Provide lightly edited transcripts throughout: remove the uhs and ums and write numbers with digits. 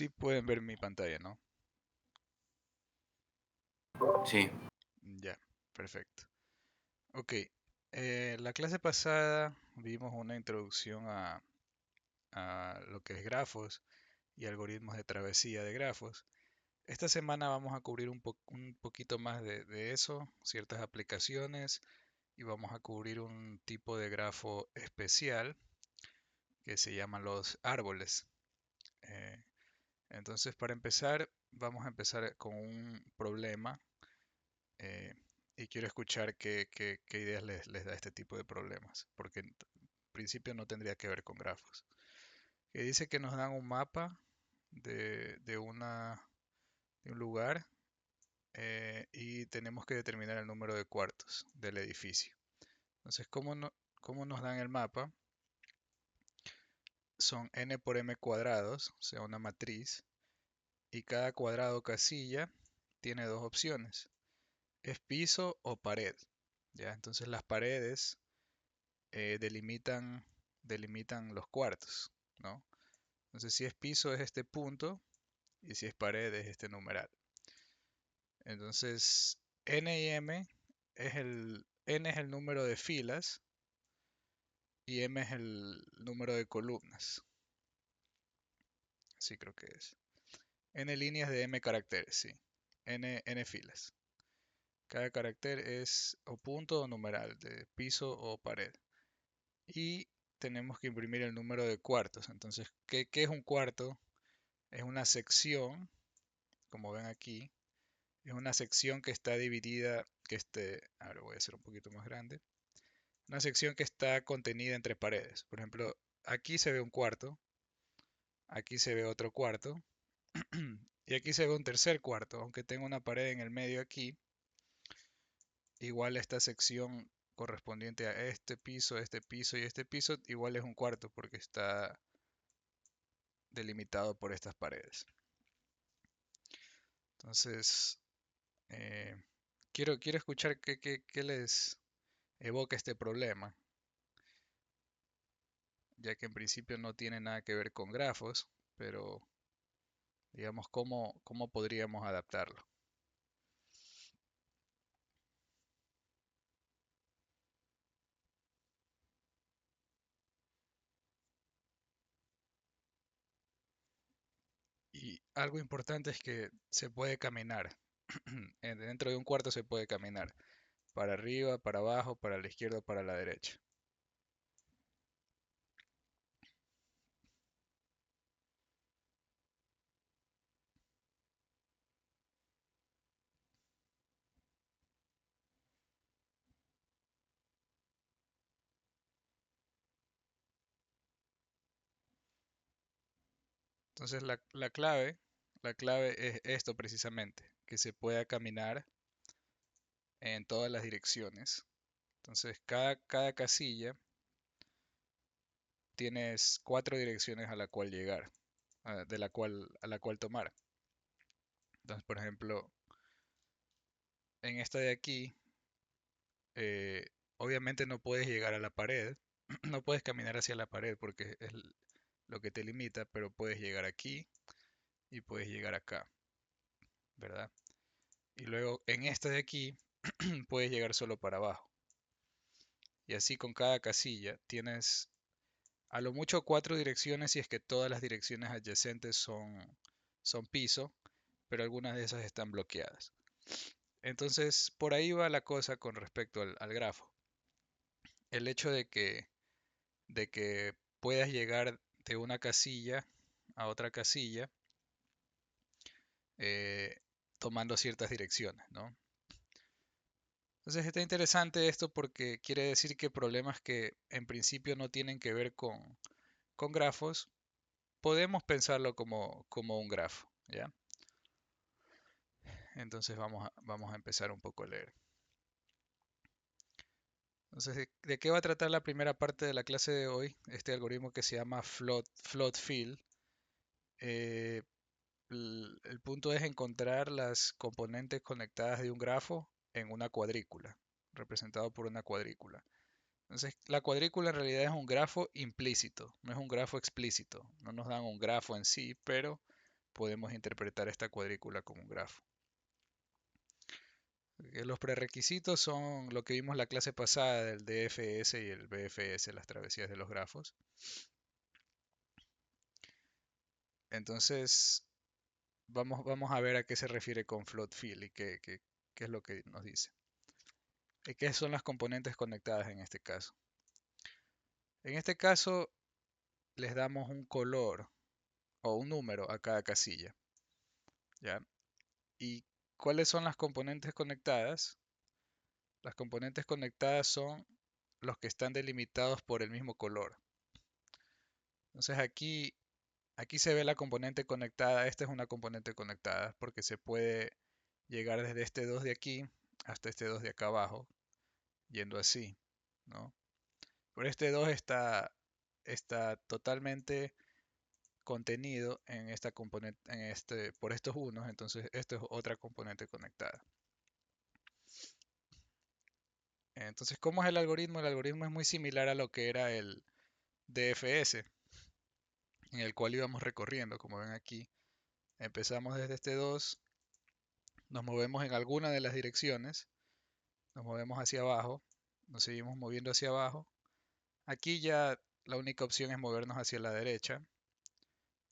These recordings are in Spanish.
Sí pueden ver mi pantalla, ¿no? Sí, Ya, perfecto. Ok, la clase pasada vimos una introducción a lo que es grafos y algoritmos de travesía de grafos. Esta semana vamos a cubrir un poquito más de eso, ciertas aplicaciones, y vamos a cubrir un tipo de grafo especial que se llaman los árboles. Eh, entonces, para empezar, vamos a empezar con un problema eh, y quiero escuchar qué ideas les da este tipo de problemas, porque en principio no tendría que ver con grafos. Que dice que nos dan un mapa de de un lugar y tenemos que determinar el número de cuartos del edificio. Entonces, ¿cómo nos dan el mapa? Son n por m cuadrados, o sea, una matriz, y cada cuadrado o casilla tiene dos opciones, es piso o pared. ¿Ya? Entonces las paredes delimitan los cuartos, ¿no? Entonces si es piso es este punto y si es pared es este numeral. Entonces n y m n es el número de filas y m es el número de columnas. Así creo que es. N líneas de m caracteres, sí. N filas. Cada carácter es o punto o numeral, de piso o pared. Y tenemos que imprimir el número de cuartos. Entonces, ¿qué es un cuarto? Es una sección, como ven aquí, es una sección que está dividida, ahora voy a hacer un poquito más grande, una sección que está contenida entre paredes. Por ejemplo, aquí se ve un cuarto, aquí se ve otro cuarto y aquí se ve un tercer cuarto, aunque tenga una pared en el medio aquí, igual esta sección correspondiente a este piso y este piso, igual es un cuarto porque está delimitado por estas paredes. Entonces, eh, quiero escuchar qué les evoca este problema, ya que en principio no tiene nada que ver con grafos, pero digamos, ¿cómo podríamos adaptarlo? Y algo importante es que se puede caminar. Dentro de un cuarto se puede caminar. Para arriba, para abajo, para la izquierda, para la derecha. Entonces la clave es esto precisamente, que se pueda caminar en todas las direcciones. Entonces cada casilla tienes cuatro direcciones a la cual llegar, a la cual tomar. Entonces, por ejemplo, en esta de aquí, eh, obviamente no puedes llegar a la pared, no puedes caminar hacia la pared porque es lo que te limita, pero puedes llegar aquí y puedes llegar acá, ¿verdad? Y luego en esta de aquí puedes llegar solo para abajo. Y así con cada casilla tienes a lo mucho cuatro direcciones si es que todas las direcciones adyacentes son piso, pero algunas de esas están bloqueadas. Entonces, por ahí va la cosa con respecto al grafo. El hecho de que puedas llegar de una casilla a otra casilla eh, tomando ciertas direcciones, ¿no? Entonces está interesante esto porque quiere decir que problemas que en principio no tienen que ver con grafos, podemos pensarlo como un grafo, ¿ya? Entonces vamos a empezar un poco a leer. Entonces, ¿de qué va a tratar la primera parte de la clase de hoy? Este algoritmo que se llama float fill. Eh, el punto es encontrar las componentes conectadas de un grafo en una cuadrícula, representado por una cuadrícula. Entonces, la cuadrícula en realidad es un grafo implícito, no es un grafo explícito. No nos dan un grafo en sí, pero podemos interpretar esta cuadrícula como un grafo. Los prerequisitos son lo que vimos la clase pasada del DFS y el BFS, las travesías de los grafos. Entonces, vamos a ver a qué se refiere con float field y qué es lo que nos dice. ¿Y qué son las componentes conectadas en este caso? En este caso, les damos un color o un número a cada casilla, ¿ya? ¿Y cuáles son las componentes conectadas? Las componentes conectadas son los que están delimitados por el mismo color. Entonces aquí se ve la componente conectada. Esta es una componente conectada porque se puede llegar desde este 2 de aquí hasta este 2 de acá abajo, yendo así, ¿no? Pero este 2 está totalmente contenido en esta componente, por estos unos, entonces esto es otra componente conectada. Entonces, ¿cómo es el algoritmo? El algoritmo es muy similar a lo que era el DFS, en el cual íbamos recorriendo, como ven aquí. Empezamos desde este 2, nos movemos en alguna de las direcciones, nos movemos hacia abajo, nos seguimos moviendo hacia abajo. Aquí ya la única opción es movernos hacia la derecha,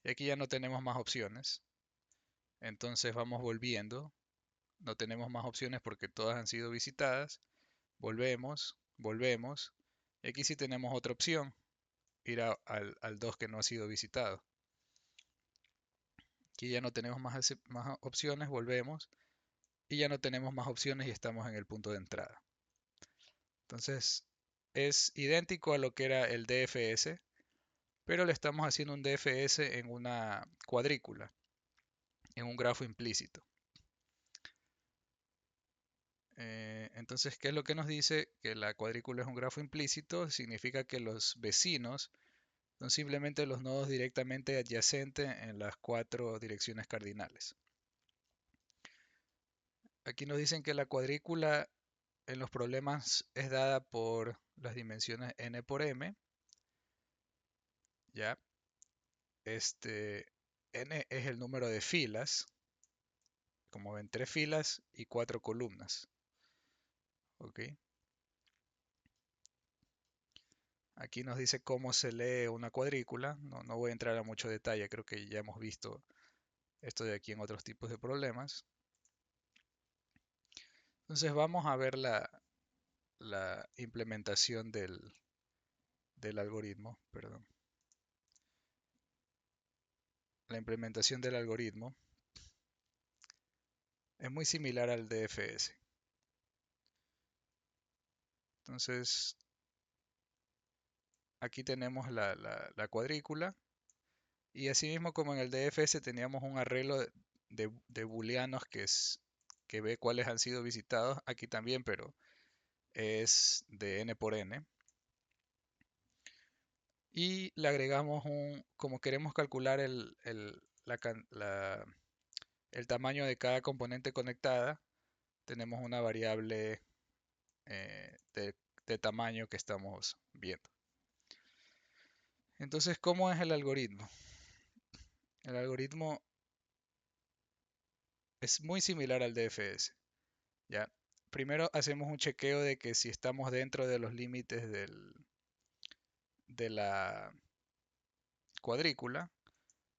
y aquí ya no tenemos más opciones. Entonces vamos volviendo, no tenemos más opciones porque todas han sido visitadas. Volvemos, y aquí sí tenemos otra opción, ir al 2 que no ha sido visitado. Aquí ya no tenemos más opciones, volvemos, y ya no tenemos más opciones y estamos en el punto de entrada. Entonces es idéntico a lo que era el DFS, pero le estamos haciendo un DFS en una cuadrícula, en un grafo implícito. Entonces, ¿qué es lo que nos dice? Que la cuadrícula es un grafo implícito, significa que los vecinos son simplemente los nodos directamente adyacentes en las 4 direcciones cardinales. Aquí nos dicen que la cuadrícula en los problemas es dada por las dimensiones n por m, ¿ya? N es el número de filas, como ven, 3 filas y 4 columnas, ¿ok? Aquí nos dice cómo se lee una cuadrícula, no voy a entrar a mucho detalle, creo que ya hemos visto esto de aquí en otros tipos de problemas. Entonces vamos a ver la implementación del algoritmo, perdón. La implementación del algoritmo es muy similar al DFS. Entonces, aquí tenemos la cuadrícula y asimismo como en el DFS teníamos un arreglo de booleanos que ve cuáles han sido visitados, aquí también, pero es de n por n. Y le agregamos como queremos calcular el tamaño de cada componente conectada, tenemos una variable de tamaño que estamos viendo. Entonces, ¿cómo es el algoritmo? El algoritmo es muy similar al DFS, ¿ya? Primero hacemos un chequeo de que si estamos dentro de los límites de la cuadrícula,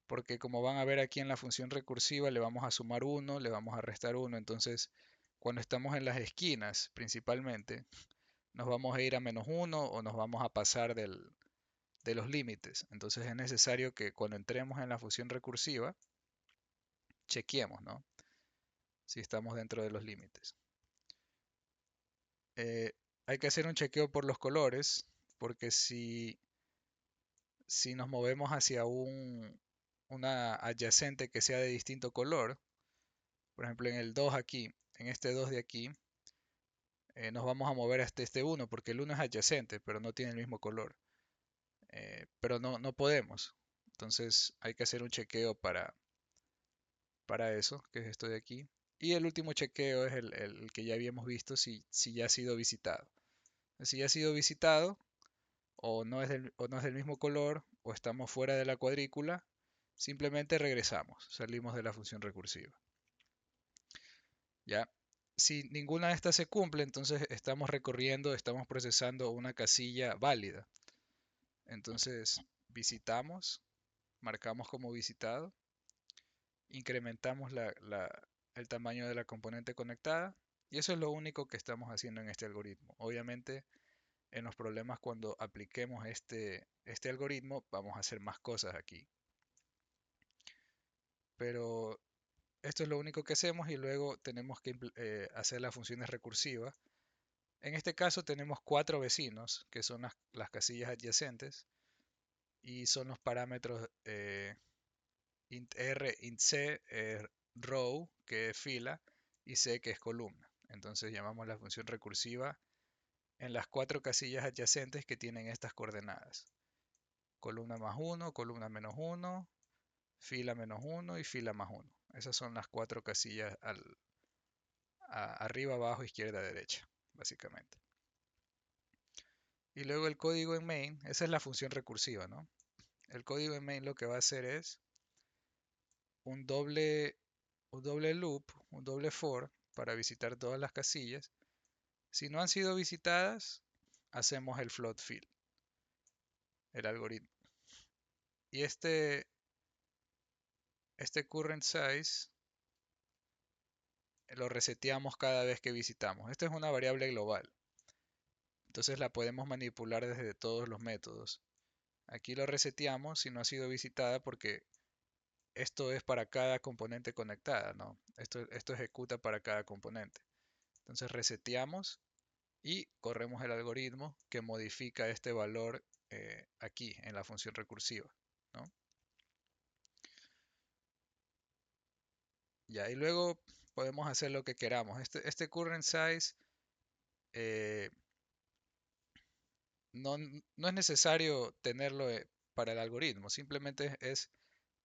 porque como van a ver aquí en la función recursiva, le vamos a sumar 1, le vamos a restar 1, entonces cuando estamos en las esquinas principalmente, nos vamos a ir a -1 o nos vamos a pasar de los límites. Entonces es necesario que cuando entremos en la función recursiva, chequeemos, ¿no? Si estamos dentro de los límites. Hay que hacer un chequeo por los colores, porque si nos movemos hacia una adyacente que sea de distinto color, por ejemplo en el 2 aquí, en este 2 de aquí, nos vamos a mover hasta este 1, porque el 1 es adyacente, pero no tiene el mismo color. Pero no podemos. Entonces hay que hacer un chequeo para eso, que es esto de aquí. Y el último chequeo es el que ya habíamos visto, si ya ha sido visitado. Si ya ha sido visitado, o no es del mismo color, o estamos fuera de la cuadrícula, simplemente regresamos, salimos de la función recursiva. ¿Ya? Si ninguna de estas se cumple, entonces estamos recorriendo, estamos procesando una casilla válida. Entonces visitamos, marcamos como visitado, incrementamos el tamaño de la componente conectada y eso es lo único que estamos haciendo en este algoritmo. Obviamente en los problemas cuando apliquemos este algoritmo vamos a hacer más cosas aquí. Pero esto es lo único que hacemos y luego tenemos que hacer las funciones recursivas. En este caso tenemos 4 vecinos, que son las casillas adyacentes, y son los parámetros int r, int c, row, que es fila, y c, que es columna. Entonces llamamos la función recursiva en las 4 casillas adyacentes que tienen estas coordenadas. Columna más 1, columna menos 1, fila menos 1 y fila más 1. Esas son las 4 casillas arriba, abajo, izquierda, derecha, básicamente. Y luego el código en main, esa es la función recursiva, ¿no? El código en main lo que va a hacer es un doble, un doble loop, un doble for para visitar todas las casillas. Si no han sido visitadas, hacemos el float fill, el algoritmo. Y este current size lo reseteamos cada vez que visitamos. Esta es una variable global. Entonces la podemos manipular desde todos los métodos. Aquí lo reseteamos si no ha sido visitada porque esto es para cada componente conectada, ¿no? Esto ejecuta para cada componente. Entonces reseteamos y corremos el algoritmo que modifica este valor aquí en la función recursiva, ¿no? Ya, y luego podemos hacer lo que queramos. Este current size eh, no es necesario tenerlo para el algoritmo, simplemente es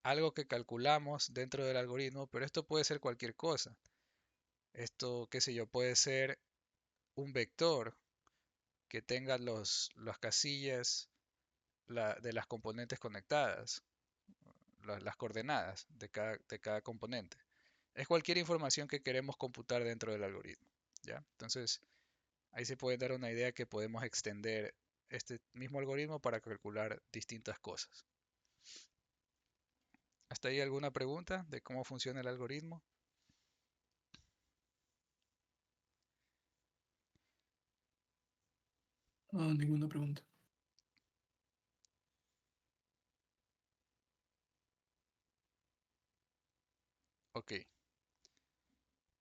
algo que calculamos dentro del algoritmo, pero esto puede ser cualquier cosa. Esto, qué sé yo, puede ser un vector que tenga las casillas de las componentes conectadas, las coordenadas de cada componente. Es cualquier información que queremos computar dentro del algoritmo, ¿ya? Entonces, ahí se puede dar una idea que podemos extender este mismo algoritmo para calcular distintas cosas. ¿Hasta ahí alguna pregunta de cómo funciona el algoritmo? Ah, ninguna pregunta. Ok,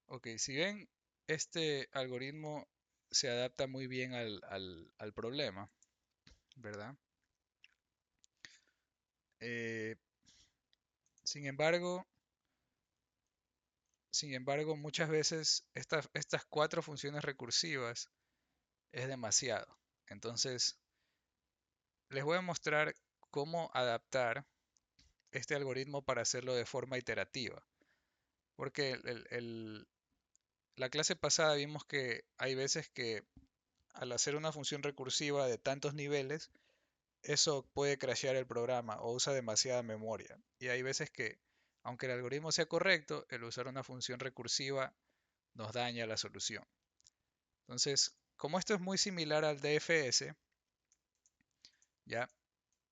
ok, si ven, este algoritmo se adapta muy bien al problema, ¿verdad? Eh, sin embargo, muchas veces estas 4 funciones recursivas es demasiado. Entonces, les voy a mostrar cómo adaptar este algoritmo para hacerlo de forma iterativa. Porque la clase pasada vimos que hay veces que al hacer una función recursiva de tantos niveles, eso puede crashear el programa o usa demasiada memoria. Y hay veces que, aunque el algoritmo sea correcto, el usar una función recursiva nos daña la solución. Entonces, como esto es muy similar al DFS, ya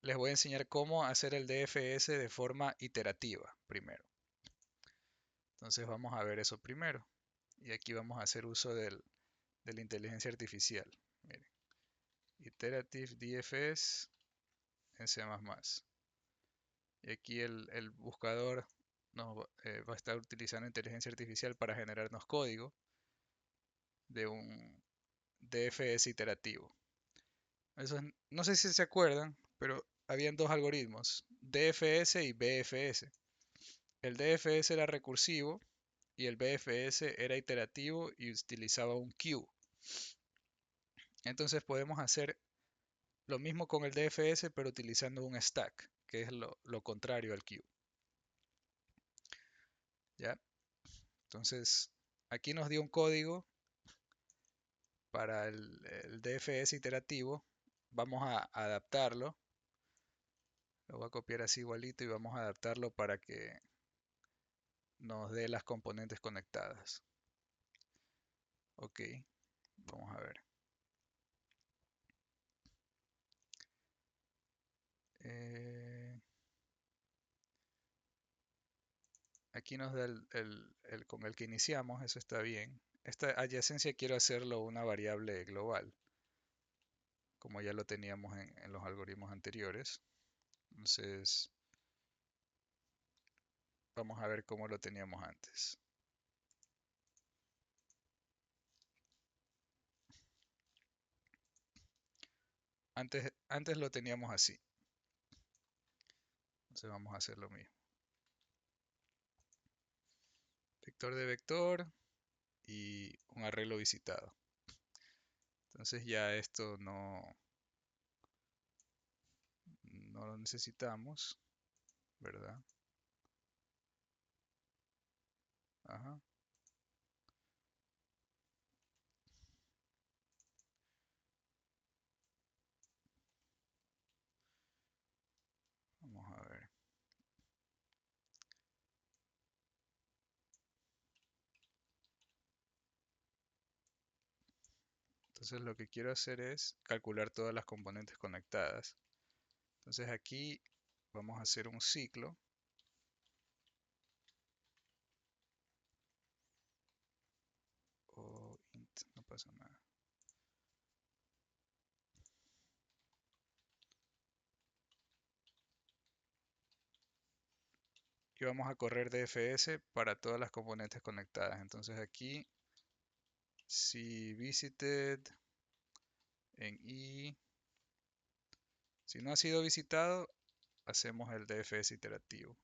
les voy a enseñar cómo hacer el DFS de forma iterativa primero. Entonces vamos a ver eso primero. Y aquí vamos a hacer uso de la inteligencia artificial. Miren, Iterative DFS en C++. Y aquí el buscador va a estar utilizando inteligencia artificial para generarnos código de un DFS iterativo. No sé si se acuerdan, pero habían 2 algoritmos, DFS y BFS. El DFS era recursivo y el BFS era iterativo y utilizaba un queue. Entonces podemos hacer lo mismo con el DFS, pero utilizando un stack, que es lo contrario al queue. ¿Ya? Entonces, aquí nos dio un código para el DFS iterativo. Vamos a adaptarlo Lo voy a copiar así igualito y vamos a adaptarlo para que nos dé las componentes conectadas. Ok, vamos a ver. Eh, Aquí nos da el con el que iniciamos, eso está bien. Esta adyacencia quiero hacerlo una variable global, como ya lo teníamos en los algoritmos anteriores. Entonces, vamos a ver cómo lo teníamos antes. Antes lo teníamos así. Entonces vamos a hacer lo mismo. Vector de vector y un arreglo visitado. Entonces ya esto no lo necesitamos, ¿verdad? Ajá. Vamos a ver. Entonces lo que quiero hacer es calcular todas las componentes conectadas. Entonces aquí vamos a hacer un ciclo. O int, no pasa nada. Y vamos a correr DFS para todas las componentes conectadas. Entonces aquí, si visited en i, si no ha sido visitado, hacemos el DFS iterativo.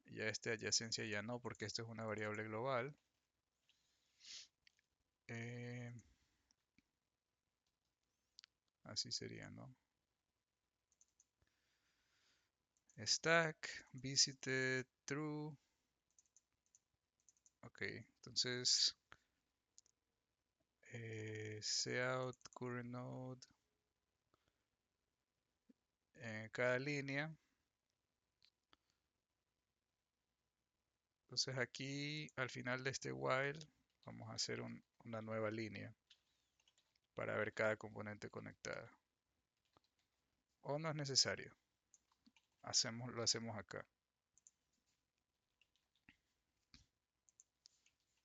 Y a esta adyacencia ya no, porque esto es una variable global. Eh, Así sería, ¿no? Stack, visited, true. Ok, entonces cout current node en cada línea. Entonces aquí al final de este while vamos a hacer una nueva línea para ver cada componente conectada. O no es necesario, lo hacemos acá.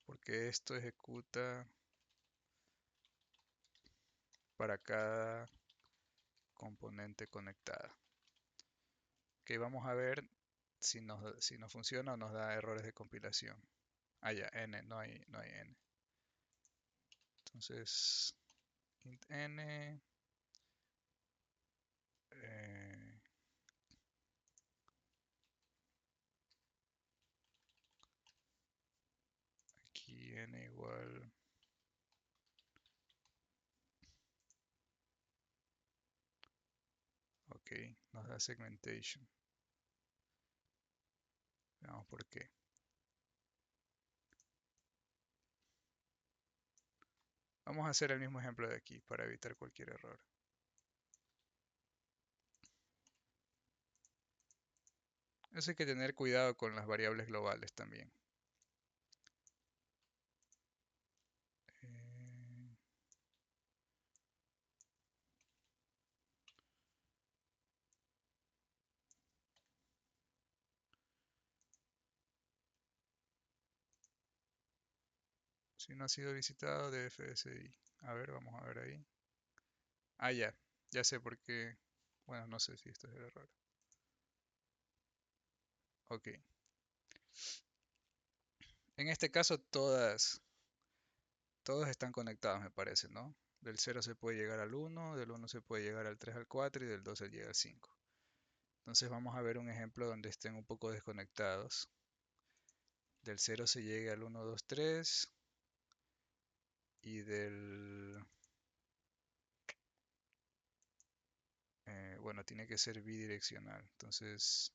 Porque esto ejecuta para cada componente conectada. Ok, vamos a ver si nos funciona o nos da errores de compilación. Ah, ya, n, no hay n. Entonces, int n, eh, aquí n igual, ok, nos da segmentation. Veamos por qué. Vamos a hacer el mismo ejemplo de aquí para evitar cualquier error. Eso hay que tener cuidado con las variables globales también. Eh, si no ha sido visitado, DFSI. A ver, vamos a ver ahí. Ah, ya sé por qué. Bueno, no sé si esto es el error. Ok. En este caso todos están conectados, me parece, ¿no? Del 0 se puede llegar al 1, del 1 se puede llegar al 3 al 4 y del 2 se llega al 5. Entonces vamos a ver un ejemplo donde estén un poco desconectados. Del 0 se llegue al 1, 2, 3 y bueno, tiene que ser bidireccional. Entonces,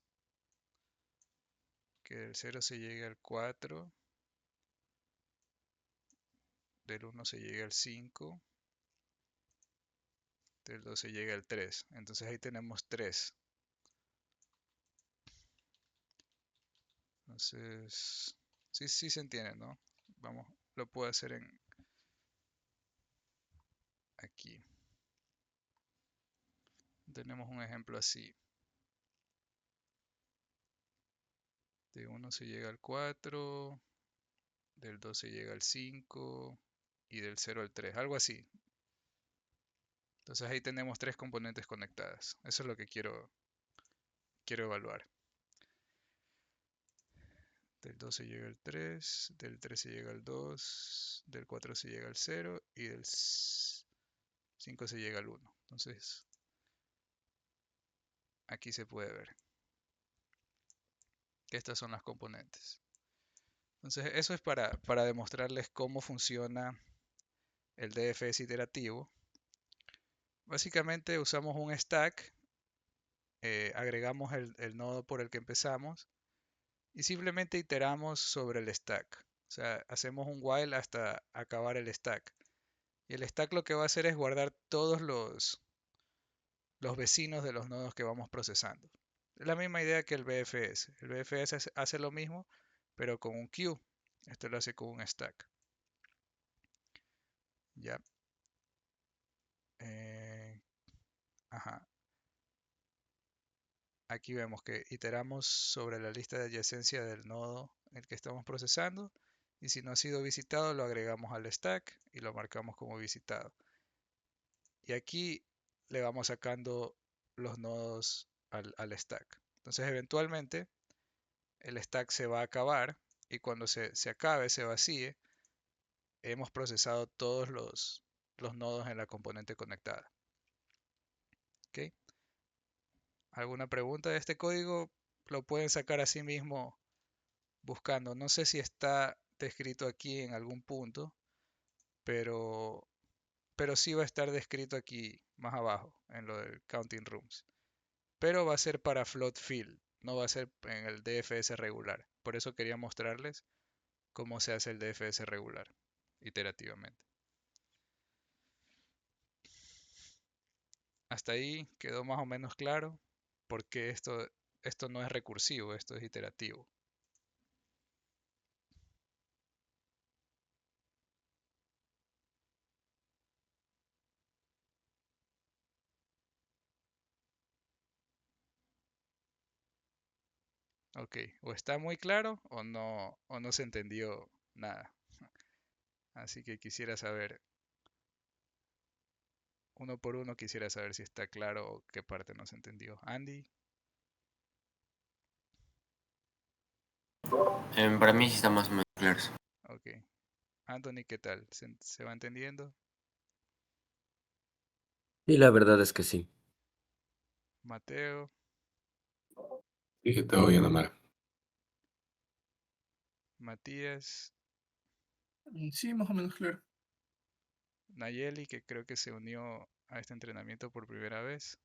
que del 0 se llegue al 4, del 1 se llegue al 5, del 2 se llega al 3. Entonces ahí tenemos 3. Entonces, sí se entiende, ¿no? Vamos, lo puedo hacer en aquí. Tenemos un ejemplo así. De 1 se llega al 4, del 2 se llega al 5 y del 0 al 3, algo así. Entonces ahí tenemos 3 componentes conectadas. Eso es lo que quiero evaluar. Del 2 se llega al 3, del 3 se llega al 2, del 4 se llega al 0 y del 5 se llega al 1. Entonces aquí se puede ver que estas son las componentes. Entonces eso es para demostrarles cómo funciona el DFS iterativo. Básicamente usamos un stack, agregamos el nodo por el que empezamos y simplemente iteramos sobre el stack. O sea, hacemos un while hasta acabar el stack. Y el stack lo que va a hacer es guardar todos los vecinos de los nodos que vamos procesando. Es la misma idea que el BFS. El BFS hace lo mismo, pero con un queue. Esto lo hace con un stack. Ya. Eh, ajá. Aquí vemos que iteramos sobre la lista de adyacencia del nodo el que estamos procesando. Y si no ha sido visitado, lo agregamos al stack y lo marcamos como visitado. Y aquí le vamos sacando los nodos al stack. Entonces, eventualmente, el stack se va a acabar y cuando se acabe, se vacíe, hemos procesado todos los nodos en la componente conectada. ¿Ok? ¿Alguna pregunta de este código? Lo pueden sacar a sí mismo buscando. No sé si está descrito aquí en algún punto, pero, pero sí va a estar descrito aquí más abajo, en lo del Counting Rooms. Pero va a ser para float field, no va a ser en el DFS regular. Por eso quería mostrarles cómo se hace el DFS regular, iterativamente. Hasta ahí quedó más o menos claro porque esto no es recursivo, esto es iterativo. Ok, o está muy claro o no se entendió nada. Así que quisiera saber, uno por uno quisiera saber si está claro o qué parte no se entendió. Andy, Para mí sí está más o menos claro. ok. Anthony, ¿qué tal? ¿Se va entendiendo? Y la verdad es que sí. Mateo, Sí, todo bien, Omar. Matías, Sí, más o menos claro. Nayeli, que creo que se unió a este entrenamiento por primera vez,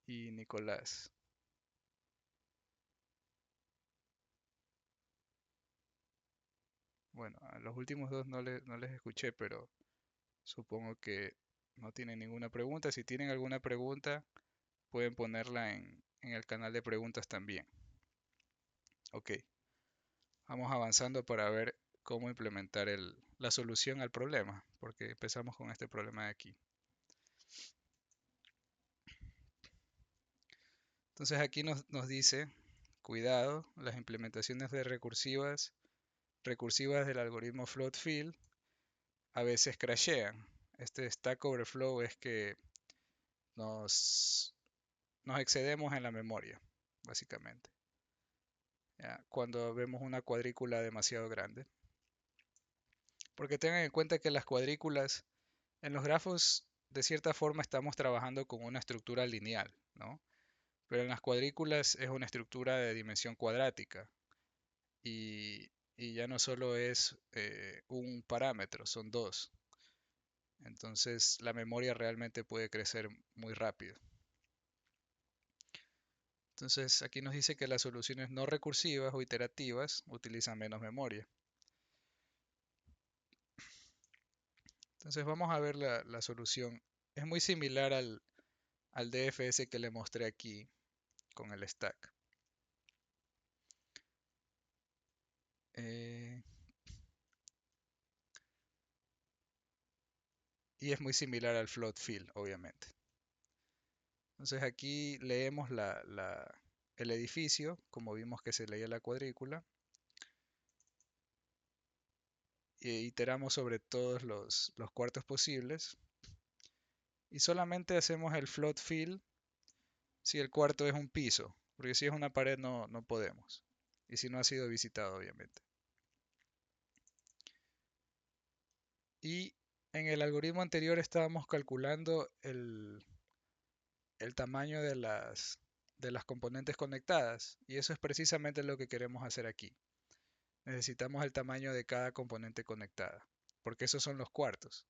y Nicolás. Bueno, a los últimos dos no les escuché, pero supongo que no tienen ninguna pregunta. Si tienen alguna pregunta, pueden ponerla en el canal de preguntas también. Ok, vamos avanzando para ver cómo implementar la solución al problema, porque empezamos con este problema de aquí. Entonces aquí nos dice, cuidado, las implementaciones de recursivas del algoritmo float field a veces crashean. Este Stack Overflow es que nos, nos excedemos en la memoria, básicamente. ¿Ya? Cuando vemos una cuadrícula demasiado grande. Porque tengan en cuenta que las cuadrículas en los grafos, de cierta forma, estamos trabajando con una estructura lineal, ¿no? Pero en las cuadrículas es una estructura de dimensión cuadrática. Y ya no solo es un parámetro, son dos. Entonces la memoria realmente puede crecer muy rápido. Entonces aquí nos dice que las soluciones no recursivas o iterativas utilizan menos memoria. Entonces vamos a ver la solución. Es muy similar al DFS que le mostré aquí con el stack. Eh, y es muy similar al float fill, obviamente. Entonces aquí leemos el edificio, como vimos que se leía la cuadrícula, e iteramos sobre todos los cuartos posibles. Y solamente hacemos el float fill si el cuarto es un piso, porque si es una pared no podemos. Y si no ha sido visitado, obviamente. Y en el algoritmo anterior estábamos calculando el tamaño de las componentes conectadas. Y eso es precisamente lo que queremos hacer aquí. Necesitamos el tamaño de cada componente conectada, porque esos son los cuartos.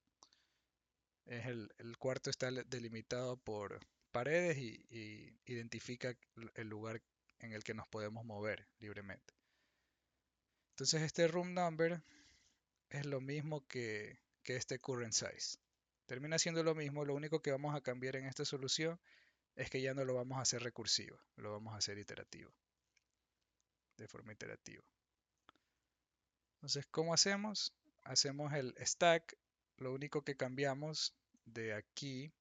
El cuarto está delimitado por paredes y identifica el lugar en el que nos podemos mover libremente. Entonces este room number es lo mismo que este current size. Termina siendo lo mismo, lo único que vamos a cambiar en esta solución es que ya no lo vamos a hacer recursivo, lo vamos a hacer iterativo, de forma iterativa. Entonces, ¿cómo hacemos? Hacemos el stack, lo único que cambiamos de aquí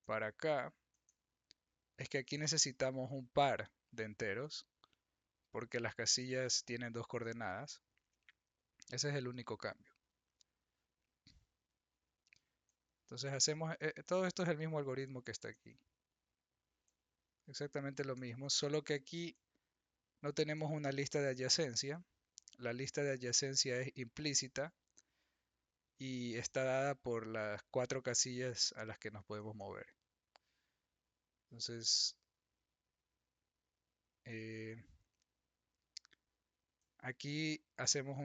para acá es que aquí necesitamos un par de enteros porque las casillas tienen dos coordenadas. Ese es el único cambio. Entonces hacemos, todo esto es el mismo algoritmo que está aquí. Exactamente lo mismo, solo que aquí no tenemos una lista de adyacencia. La lista de adyacencia es implícita y está dada por las 4 casillas a las que nos podemos mover. Entonces, eh, aquí hacemos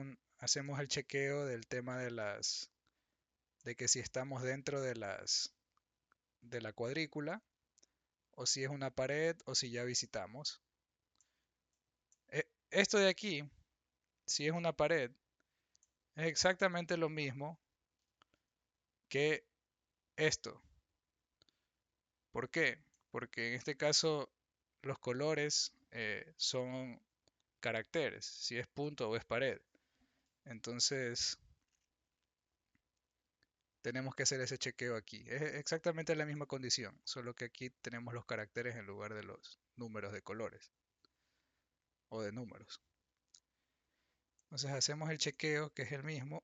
el chequeo del tema de que si estamos dentro de la cuadrícula, o si es una pared, o si ya visitamos. Esto de aquí, si es una pared, es exactamente lo mismo que esto. ¿Por qué? Porque en este caso los colores son caracteres, si es punto o es pared. Entonces tenemos que hacer ese chequeo aquí. Es exactamente la misma condición, solo que aquí tenemos los caracteres en lugar de los números de colores o de números. Entonces hacemos el chequeo, que es el mismo,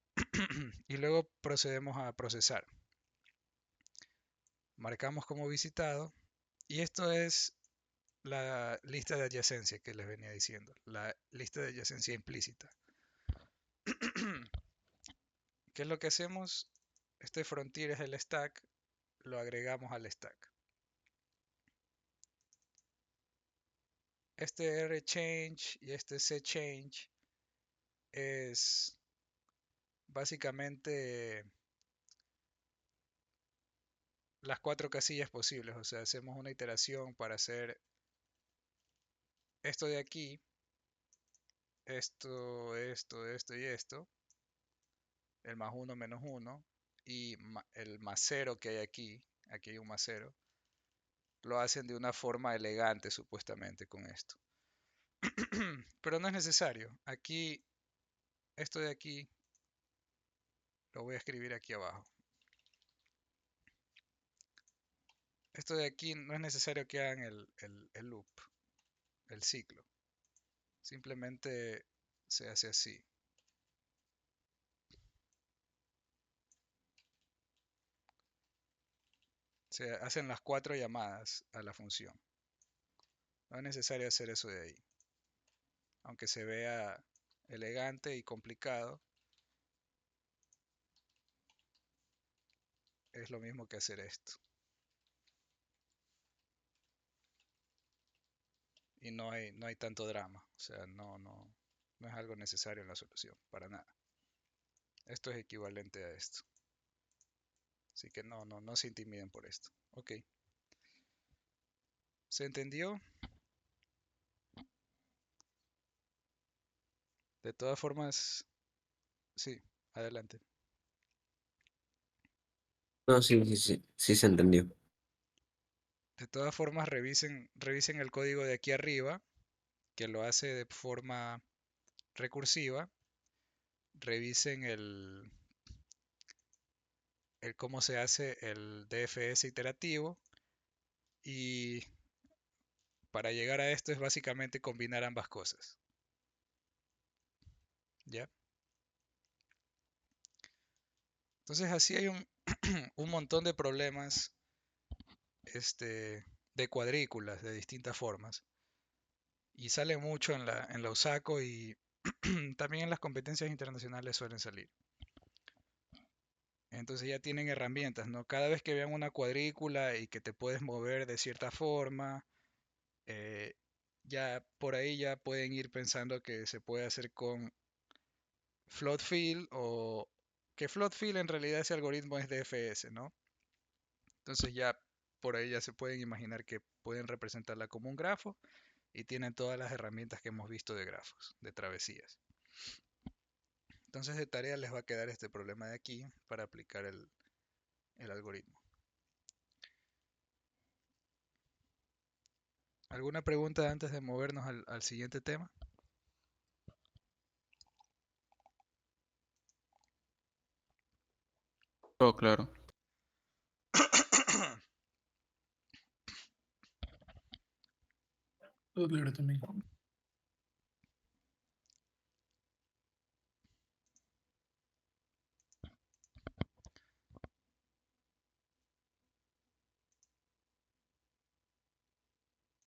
y luego procedemos a procesar. Marcamos como visitado, y esto es la lista de adyacencia que les venía diciendo, la lista de adyacencia implícita. ¿Qué es lo que hacemos? Este frontier es el stack, lo agregamos al stack. Este rchange y estecchange es básicamente las 4 casillas posibles. O sea, hacemos una iteración para hacer esto de aquí, esto y esto, el más 1 menos 1 y el más 0 que hay aquí hay un más 0, lo hacen de una forma elegante supuestamente con esto. Pero no es necesario. Aquí, esto de aquí, lo voy a escribir aquí abajo. Esto de aquí no es necesario que hagan el loop, el ciclo. Simplemente se hace así. Se hacen las 4 llamadas a la función. No es necesario hacer eso de ahí. Aunque se vea elegante y complicado, es lo mismo que hacer esto. Y no hay tanto drama. O sea, no es algo necesario en la solución, para nada. Esto es equivalente a esto. Así que no se intimiden por esto. Ok. ¿Se entendió? De todas formas, sí, adelante. No, sí se entendió. De todas formas, revisen el código de aquí arriba, que lo hace de forma recursiva. Revisen el cómo se hace el DFS iterativo. Y para llegar a esto es básicamente combinar ambas cosas. ¿Ya? Entonces así hay un montón de problemas de cuadrículas de distintas formas. Y sale mucho en la USACO y también en las competencias internacionales suelen salir. Entonces ya tienen herramientas, ¿no? Cada vez que vean una cuadrícula y que te puedes mover de cierta forma, eh, ya por ahí ya pueden ir pensando que se puede hacer con float field o que float field en realidad ese algoritmo es DFS, ¿no? Entonces ya por ahí ya se pueden imaginar que pueden representarla como un grafo y tienen todas las herramientas que hemos visto de grafos, de travesías. Entonces de tarea les va a quedar este problema de aquí para aplicar el algoritmo. ¿Alguna pregunta antes de movernos al siguiente tema? Todo claro. Todo claro también.